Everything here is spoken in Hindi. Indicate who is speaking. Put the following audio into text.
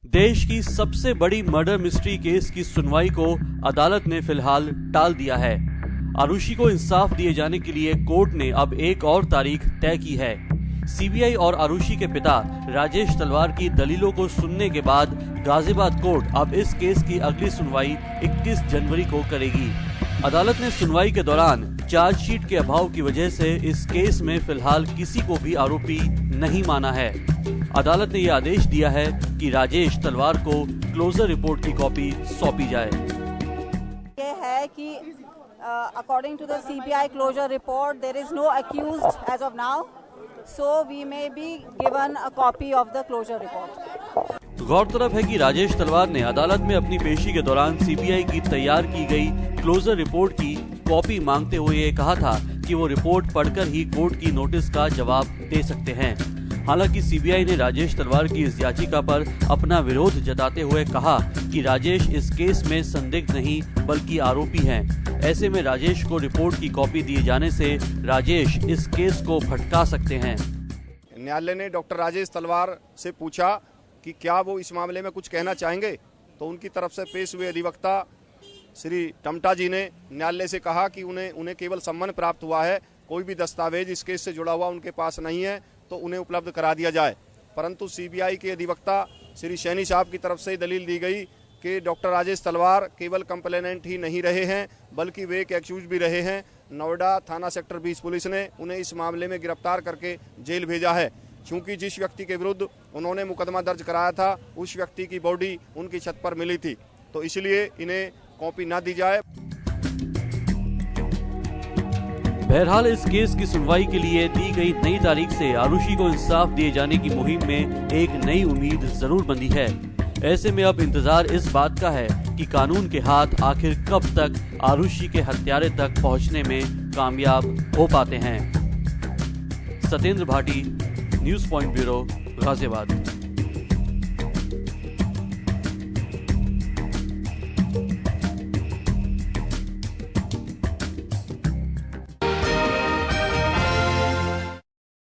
Speaker 1: देश की सबसे बड़ी मर्डर मिस्ट्री केस की सुनवाई को अदालत ने फिलहाल टाल दिया है। आरुषि को इंसाफ दिए जाने के लिए कोर्ट ने अब एक और तारीख तय की है। सीबीआई और आरुषि के पिता राजेश तलवार की दलीलों को सुनने के बाद गाजियाबाद कोर्ट अब इस केस की अगली सुनवाई 21 जनवरी को करेगी। अदालत ने सुनवाई के दौरान चार्जशीट के अभाव की वजह से इस केस में फिलहाल किसी को भी आरोपी नहीं माना है। अदालत ने यह आदेश दिया है कि राजेश तलवार को क्लोजर रिपोर्ट की कॉपी सौंपी जाए।
Speaker 2: ये है कि according to the CBI closure report there is no accused as of now, so we may be given a copy of the closure report.
Speaker 1: गौरतलब है कि राजेश तलवार ने अदालत में अपनी पेशी के दौरान सीबीआई की तैयार की गई क्लोजर रिपोर्ट की कॉपी मांगते हुए ये कहा था कि वो रिपोर्ट पढ़कर ही कोर्ट की नोटिस का जवाब दे सकते हैं। हालांकि सीबीआई ने राजेश तलवार की इस याचिका पर अपना विरोध जताते हुए कहा कि राजेश इस केस में संदिग्ध नहीं बल्कि आरोपी हैं। ऐसे में राजेश को रिपोर्ट की कॉपी दिए जाने से राजेश इस केस को भटका सकते हैं।
Speaker 3: न्यायालय ने डॉक्टर राजेश तलवार से पूछा कि क्या वो इस मामले में कुछ कहना चाहेंगे, तो उनकी तरफ से पेश हुए अधिवक्ता श्री टमटा जी ने न्यायालय से कहा कि उन्हें केवल सम्मन प्राप्त हुआ है, कोई भी दस्तावेज इस केस से जुड़ा हुआ उनके पास नहीं है, तो उन्हें उपलब्ध करा दिया जाए। परंतु सीबीआई के अधिवक्ता श्री सैनी साहब की तरफ से दलील दी गई कि डॉक्टर राजेश तलवार केवल कंप्लेनेंट ही नहीं रहे हैं बल्कि वे एक एक्यूज भी रहे हैं। नोएडा थाना सेक्टर 20 पुलिस ने उन्हें इस मामले में गिरफ्तार करके जेल भेजा है। क्योंकि जिस व्यक्ति के विरुद्ध उन्होंने मुकदमा दर्ज कराया था उस व्यक्ति की बॉडी उनकी छत पर मिली थी, तो इसलिए इन्हें कॉपी ना दी जाए।
Speaker 1: बहरहाल इस केस की सुनवाई के लिए दी गई नई तारीख से आरुषि को इंसाफ दिए जाने की मुहिम में एक नई उम्मीद जरूर बंधी है। ऐसे में अब इंतजार इस बात का है कि कानून के हाथ आखिर कब तक आरुषि के हत्यारे तक पहुंचने में कामयाब हो पाते हैं। Satyendra Bhati, news point bureau, Ghaziabad.